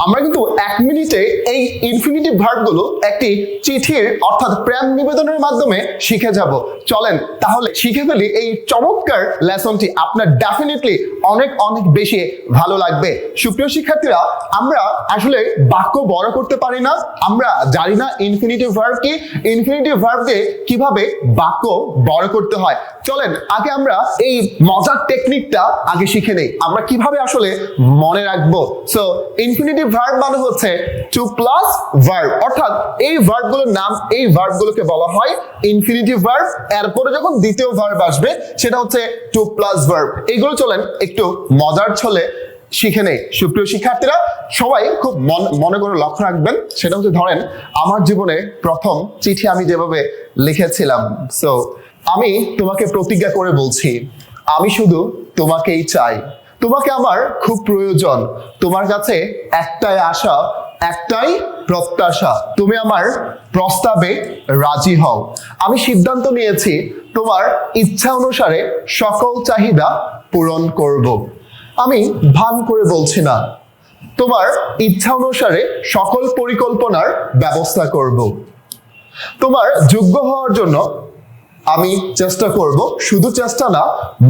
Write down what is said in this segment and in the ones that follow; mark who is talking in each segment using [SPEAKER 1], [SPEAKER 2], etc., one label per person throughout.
[SPEAKER 1] আমরা কিন্তু 1 মিনিটে এই ইনফিনিটিভ ভার্বগুলো একটি চিঠির অর্থাৎ প্রেম নিবেদনের মাধ্যমে শিখে যাব। চলেন তাহলে শিখে ফেলি এই চমৎকার লেসনটি। আপনার ডেফিনেটলি অনেক অনেক বেশি ভালো লাগবে। সুপ্রিয় শিক্ষার্থীরা, আমরা আসলে বাক্য বড় করতে পারি না, আমরা জানি না ইনফিনিটিভ ভার্ব কি, ইনফিনিটিভ ভার্বকে কিভাবে বাক্য বড় করতে হয়। চলেন আগে আমরা এই মজার টেকনিকটা আগে শিখে নেই, আমরা কিভাবে আসলে মনে রাখবো। সো ইনফিনিটিভ ভার্ব মানে হচ্ছে টু প্লাস ভার্ব, অর্থাৎ এই ভার্বগুলোর নাম, এই ভার্বগুলোকে বলা হয় ইনফিনিটিভ ভার্ব। এরপরে যখন দ্বিতীয় ভার্ব আসবে সেটা হচ্ছে টু প্লাস ভার্ব। এইগুলো চলেন একটু মজার ছলে শিখে নেই। সুপ্রিয় শিক্ষার্থীরা, সবাই খুব মনে করে লক্ষ্য রাখবেন। সেটা হচ্ছে, ধরেন আমার জীবনে প্রথম চিঠি আমি যেভাবে লিখেছিলাম। সো আমি তোমাকে প্রতিজ্ঞা করে বলছি, আমি শুধু তোমাকেই চাই, তোমাকে আমার খুব প্রয়োজন, তোমার কাছে একটাই আশা, একটাই প্রত্যাশা, তুমি আমার প্রস্তাবে রাজি হও। আমি সিদ্ধান্ত নিয়েছি তোমার ইচ্ছা অনুসারে সকল চাহিদা পূরণ করব। আমি ভান করে বলছি না, তোমার ইচ্ছা অনুসারে সকল পরিকল্পনার ব্যবস্থা করব। তোমার যোগ্য হওয়ার জন্য আমি চেষ্টা করব, শুধু চেষ্টা না,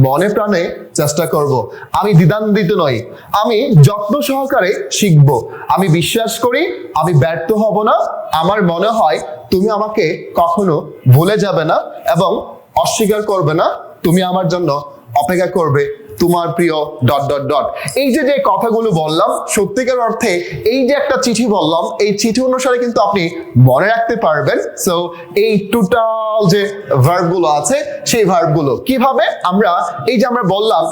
[SPEAKER 1] মনে প্রাণে চেষ্টা করব। আমি দ্বিধান্বিত নই, আমি যত্ন সহকারে শিখব। আমি বিশ্বাস করি আমি ব্যর্থ হব না। আমার মনে হয় তুমি আমাকে কখনো ভুলে যাবে না এবং অস্বীকার করবে না। তুমি আমার জন্য অপেক্ষা করবে, তোমার প্রিয় ডট ডট ডট। এই যে যে কথাগুলো বললাম, সত্যিকার অর্থে এই যে একটা চিঠি বললাম, এই চিঠি অনুসারে কিন্তু আপনি মনে রাখতে পারবেন। সো এই টোটাল যে ভার্বগুলো আছে, সেই ভার্বগুলো কিভাবে আমরা, এই যে আমরা বললাম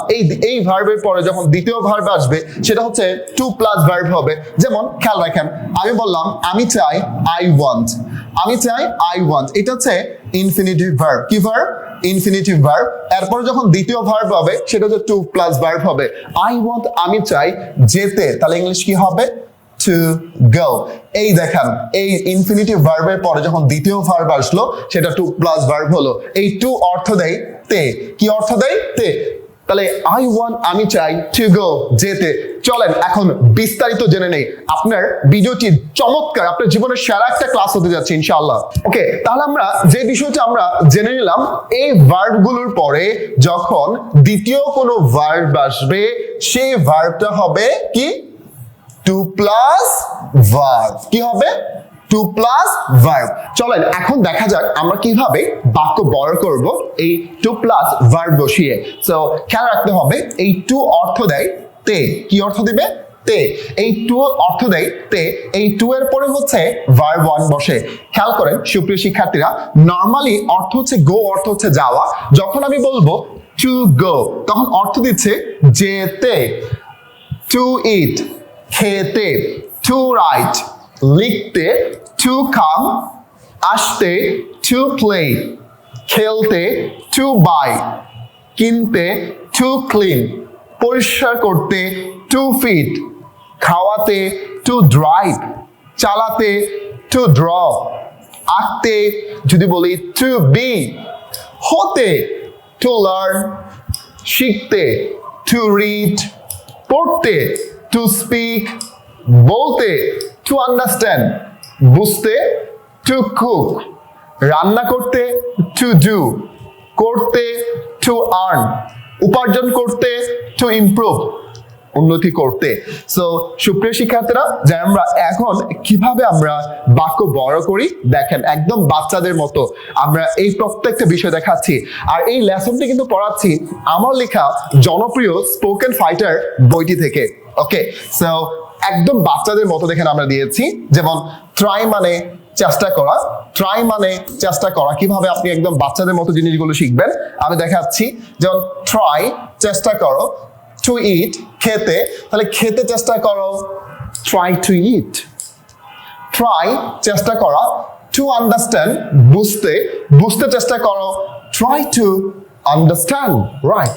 [SPEAKER 1] এই ভার্বের পরে যখন দ্বিতীয় ভার্ব আসবে সেটা হচ্ছে টু প্লাস ভার্ব হবে। যেমন খেয়াল রাখেন, আমি বললাম আমি চাই, আই ওয়ান্ট, আমি চাই, আই ওয়ান্ট, এটা হচ্ছে ইনফিনিটিভ ভার্ব। কি ভার্ব? Infinitive verb. এরপরে যখন দ্বিতীয় ভার্ব হবে সেটা হচ্ছে টু প্লাস ভার্ব হবে। আই ওয়ান্ট, আমি চাই যেতে, তাহলে ইংলিশ কি হবে? To go. এই দেখেন, এই ইনফিনিটিভ ভার্বের পরে যখন দ্বিতীয় ভার্ব আসলো সেটা টু প্লাস ভার্ব হলো। এই টু অর্থ দেয় তে। কি অর্থ দেয়? তে। তাহলে আই ওয়ান্ট, আমি চাই, টু গো, যেতে। চলেন এখন বিস্তারিত জেনে নেই। আপনার ভিডিওটি চমৎকার, আপনার জীবনের সেরা একটা ক্লাস হতে যাচ্ছে ইনশাআল্লাহ। ওকে, তাহলে আমরা যে বিষয়টা আমরা জেনে নিলাম, এই ভার্বগুলোর পরে যখন দ্বিতীয় কোনো ভার্ব আসবে সেই ভার্বটা হবে কি? To plus verb. কি হবে? To plus verb. চলেন এখন দেখা যাক আমরা কিভাবে বাক্য বড় করব এই টু প্লাস ভার্ব বসিয়ে। সো খেয়াল রাখতে হবে, এই টু অর্থ দেয় তে। কি অর্থ দিবে? তে। এই টু অর্থ দেয় তে। এই টু এর পরে হচ্ছে ভার্ব ওয়ান বসে। খেয়াল করেন সুপ্রিয় শিক্ষার্থীরা, নর্মালি অর্থ হচ্ছে গো, অর্থ হচ্ছে যাওয়া। যখন আমি বলবো টু গো, তখন অর্থ দিচ্ছে যেতে। টু ইট, খেতে। টু রাইট, লিখতে। টু কাম, আসতে। টু প্লে, খেলতে। টু বাই, কিনতে। টু ক্লিন, পরিষ্কার করতে। টু ফিট, খাওয়াতে। টু ড্রাইভ, চালাতে। টু ড্র, আঁকতে। যদি বলি টু বি, হতে। টু লার্ন, শিখতে। টু রিড, পড়তে। টু স্পিক, বলতে। টু আন্ডারস্ট্যান্ড, বুঝতে। টু কুক, রান্না করতে। টু ডু, করতে। টু আর্ন, উপার্জন করতে। টু ইমপ্রুভ, উন্নতি করতে। সো সুপ্রিয় শিক্ষার্থীরা, যে আমরা এখন কিভাবে আমরা বাক্য বড় করি দেখেন, একদম বাচ্চাদের মতো আমরা এই প্রত্যেকটা বিষয় দেখাচ্ছি। আর এই লেসনটি কিন্তু পড়াচ্ছি আমার লেখা জনপ্রিয় স্পোকেন ফাইটার বইটি থেকে। ওকে, সো একদম বাচ্চাদের মতো দেখেন আমরা দিয়েছি। যেমন ট্রাই মানে চেষ্টা করা, ট্রাই মানে চেষ্টা করা। কিভাবে আপনি একদম বাচ্চাদের মতো জিনিসগুলো শিখবেন আমি দেখাচ্ছি। যেমন ট্রাই, চেষ্টা করো। টু ইট, খেতে, তাহলে খেতে চেষ্টা করো, ট্রাই টু ইট। ট্রাই, চেষ্টা করা। টু আন্ডারস্ট্যান্ড, বুঝতে, বুঝতে চেষ্টা করো, try to understand, right.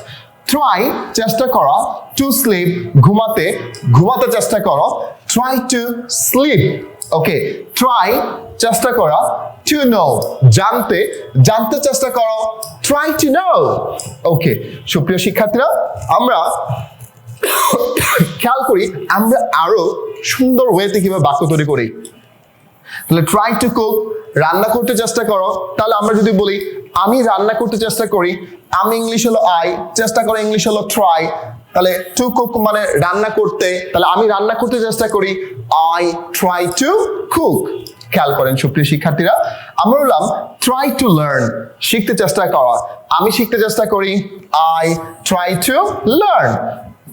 [SPEAKER 1] Try, চেষ্টা করা। টু স্লিপ, ঘুমাতে, ঘুমাতে চেষ্টা করো, try to sleep. Okay, try, চেষ্টা করা। টু নো, জানতে, জানতে চেষ্টা করো, ট্রাই টু নো। ওকে সুপ্রিয় শিক্ষার্থীরা, আমরা খেয়াল করি আমরা আরো সুন্দর ওয়েতে কিভাবে বাক্য তৈরি করি। তাহলে ট্রাই টু কুক, রান্না করতে চেষ্টা করো। তাহলে আমরা যদি বলি আমি রান্না করতে চেষ্টা করি, আমি ইংলিশ হলো আই, চেষ্টা করো ইংলিশ হলো ট্রাই। তাহলে টু কুক মানে রান্না করতে, তাহলে আমি রান্না করতে চেষ্টা করি, আই ট্রাই টু কুক। খেয়াল করেন সুপ্রিয় শিক্ষার্থীরা, আমরা বললাম ট্রাই টু লার্ন, শিখতে চেষ্টা করা, আমি শিখতে চেষ্টা করি, I try to learn.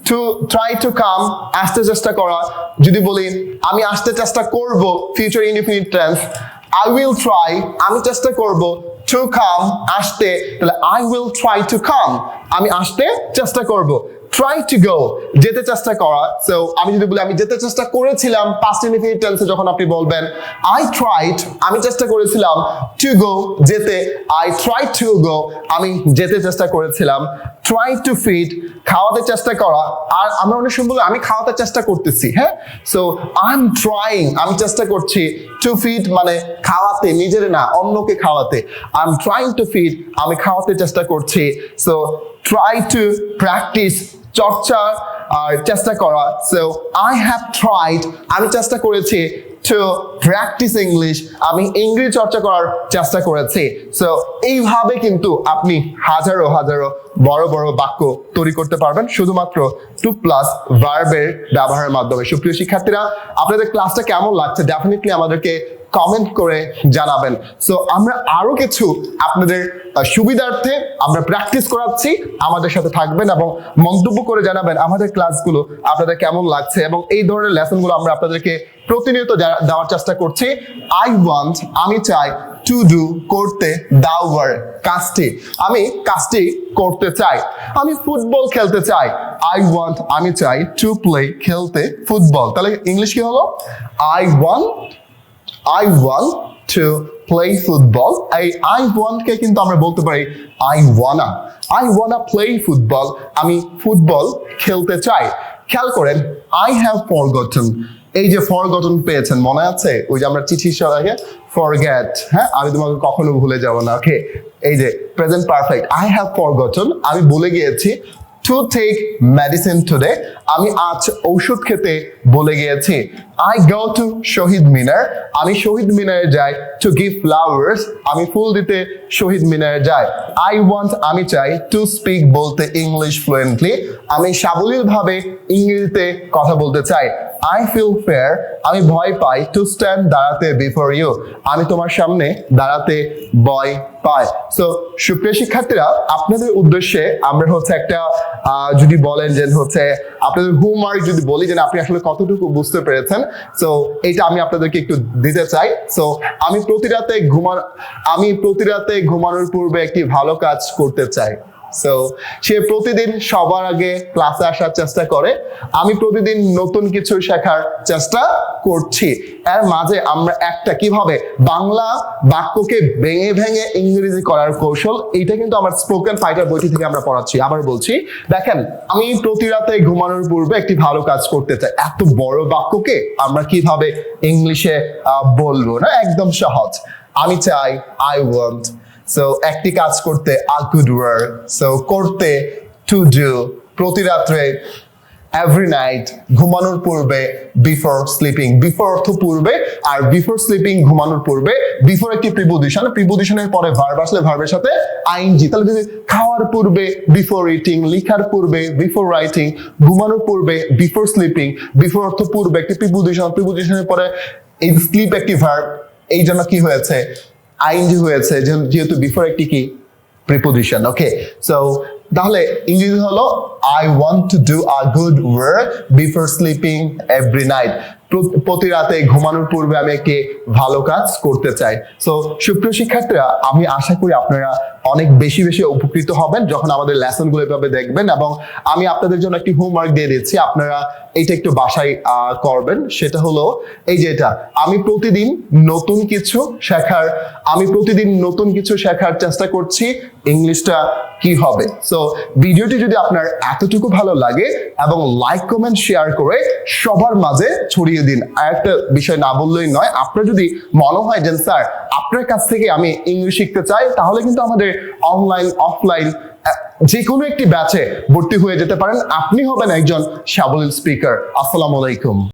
[SPEAKER 1] To try to come, আসতে চেষ্টা করা, যদি বলি আমি আসতে চেষ্টা করব, future indefinite tense, I will try, আমি চেষ্টা করব, টু কাম আসতে, তাহলে I will try to come, আমি আসতে চেষ্টা করব। ট্রাই টু গো, যেতে চেষ্টা করা। সো আমি যদি বলি আমি যেতে চেষ্টা করেছিলাম, পাস্ট ইনডিফিনিট টেন্সে যখন আপনি বলবেন আই ট্রাইড, আমি চেষ্টা করেছিলাম, টু গো যেতে, আই ট্রাইড টু গো, আমি যেতে চেষ্টা করেছিলাম। ট্রাই টু ফিড, খাওয়াতে চেষ্টা করা, আর আমরা অনেক সময় বলি আমি খাওয়াতে চেষ্টা করতেছি, হ্যাঁ। সো আই এম ট্রাইং, আমি চেষ্টা করছি। টু ফিড মানে খাওয়াতে, নিজের না অন্যকে খাওয়াতে, I am trying to feed, আমি খাওয়াতে চেষ্টা করছি। সো ট্রাই টু প্র্যাকটিস, চর্চা আর চেষ্টা করা। সো আই হ্যাভ ট্রাইড, আমি চেষ্টা করেছি, টু প্র্যাকটিস ইংলিশ, আমি ইংরেজি চর্চা করার চেষ্টা করেছি। সো এইভাবে কিন্তু আপনি হাজারো হাজারো বড় বড় বাক্য তৈরি করতে পারবেন শুধুমাত্র টু প্লাস ভার্বের ব্যবহারের মাধ্যমে। সুপ্রিয় শিক্ষার্থীরা, আপনাদের ক্লাসটা কেমন লাগছে ডেফিনেটলি আমাদেরকে কমেন্ট করে জানাবেন। সো আমরা আরো কিছু আপনাদের সুবিধার্থে আমরা প্র্যাকটিস করাচ্ছি, আমাদের সাথে থাকবেন এবং মন্তব্য করে জানাবেন আমাদের ক্লাসগুলো আপনাদের কেমন লাগছে, এবং এই ধরনের লেসনগুলো আমরা আপনাদেরকে প্রতিনিয়ত দেওয়ার চেষ্টা করছি। আই ওয়ান্ট, আমি চাই, টু ডু করতে, দাও ওয়ার কাজটি, আমি কাজটি করতে চাই। আমি ফুটবল খেলতে চাই, আই ওয়ান্ট, আমি চাই, টু প্লে খেলতে ফুটবল। তাহলে ইংলিশ কি হলো? I want to play football। এই I want কে কিন্তু আমরা বলতে পারি I wanna play football, আমি ফুটবল খেলতে চাই। খেয়াল করেন I have forgotten, এই যে forgotten পেয়েছেন মনে আছে, ওই যে আমরা চিঠির সঙ্গে forget, হ্যাঁ, আমি তোমাকে কখনো ভুলে যাব না। ওকে, এই যে present perfect, I have forgotten, আমি ভুলে গিয়েছি। To take medicine today, আমি আজ ঔষধ খেতে ভুলে গিয়েছি। I go to শহীদ মিনার, আমি শহীদ মিনারে যাই। To give flowers, আমি ফুল দিতে শহীদ মিনারে যাই। I want, আমি চাই, to speak বলতে ইংলিশ ফ্লুয়েন্টলি, আমি সাবলীলভাবে ইংরেজিতে কথা বলতে চাই। I feel fear, আমি ভয় পাই। To stand দাঁড়াতে, before you, আমি তোমার সামনে দাঁড়াতে ভয় পাই। সো সুপ্রিয় শিক্ষার্থীরা, আপনাদের উদ্দেশ্যে আমরা হচ্ছে একটা যদি বলেন যে হচ্ছে আপনাদের হোমওয়ার্ক যদি বলি যে আপনি আসলে কতটুকু বুঝতে পেরেছেন, সো এটা আমি আপনাদেরকে একটু দিতে চাই। সো আমি প্রতি রাতে ঘুমানোর পূর্বে একটি ভালো কাজ করতে চাই। সো সে প্রতিদিন সবার আগে ক্লাসে আসার চেষ্টা করে, আমি প্রতিদিন নতুন কিছু শেখার চেষ্টা করছি। এর মাঝে আমরা একটা কিভাবে বাংলা বাক্যকে ভেঙে ভেঙে ইংরেজি করার কৌশল, এইটা কিন্তু আমার স্পোকেন ফাইটার বইটি থেকে আমরা পড়াচ্ছি। আবার বলছি, দেখেন, আমি প্রতি রাতে ঘুমানোর পূর্বে একটি ভালো কাজ করতে চাই, এত বড় বাক্যকে আমরা কিভাবে ইংলিশে বলবো না, একদম সহজ। আমি চাই, আই ওয়ান্ট। সো একটি কাজ করতে, আ গুড ওয়ার্ক। সো করতে, টু ডু, প্রতি রাত্রে, এভরি নাইট, ঘুমানোর পূর্বে, বিফোর স্লিপিং। বিফোর অর্থ পূর্বে, আর বিফোর স্লিপিং ঘুমানোর পূর্বে। বিফোর একটি প্রিপোজিশন, প্রিপোজিশনের পরে ভার্ব আসলে ভার্বের সাথে আইএনজি। তাহলে যদি খাওয়ার পূর্বে, বিফোর ইটিং, লিখার পূর্বে, বিফোর রাইটিং, ঘুমানোর পূর্বে, বিফোর স্লিপিং। বিফোর অর্থ পূর্বে একটি প্রিপোজিশন, প্রিপোজিশনের পরে এই স্লিপ একটি ভার্ব, এই জন্য কি হয়েছে, আইএনজি হয়েছে, যেহেতু বিফোর একটি কি প্রিপোজিশন। ওকে, সো তাহলে ইংরেজি হলো I want to do a good work before sleeping every night। প্রতি রাতে ঘুমানোর পূর্বে আমি একটি ভালো কাজ করতে চাই। সো সুপ্রিয় শিক্ষার্থীরা, আমি আশা করি আপনারা অনেক বেশি বেশি উপকৃত হবেন যখন আমাদের লেসনগুলো এভাবে দেখবেন, এবং আমি আপনাদের জন্য একটি হোমওয়ার্ক দিয়ে দিচ্ছি, আপনারা এইটা একটু বাসায় করবেন। সেটা হলো এই যে এটা, আমি প্রতিদিন নতুন কিছু শেখার চেষ্টা করছি, ইংলিশটা কি হবে। সো ভিডিওটি যদি আপনার এতটুকু ভালো লাগে এবং লাইক কমেন্ট শেয়ার করে সবার মাঝে ছড়িয়ে দিন। আর একটা বিষয় না বললেই নয়, আপনার যদি মনে হয় যে স্যার আপনার কাছ থেকে আমি ইংলিশ শিখতে চাই, তাহলে কিন্তু আমাদের অনলাইন অফলাইন যে কোনো একটি ব্যাচে ভর্তি হয়ে যেতে পারেন, আপনি হবেন একজন সাবলীল স্পিকার। আসসালামু আলাইকুম।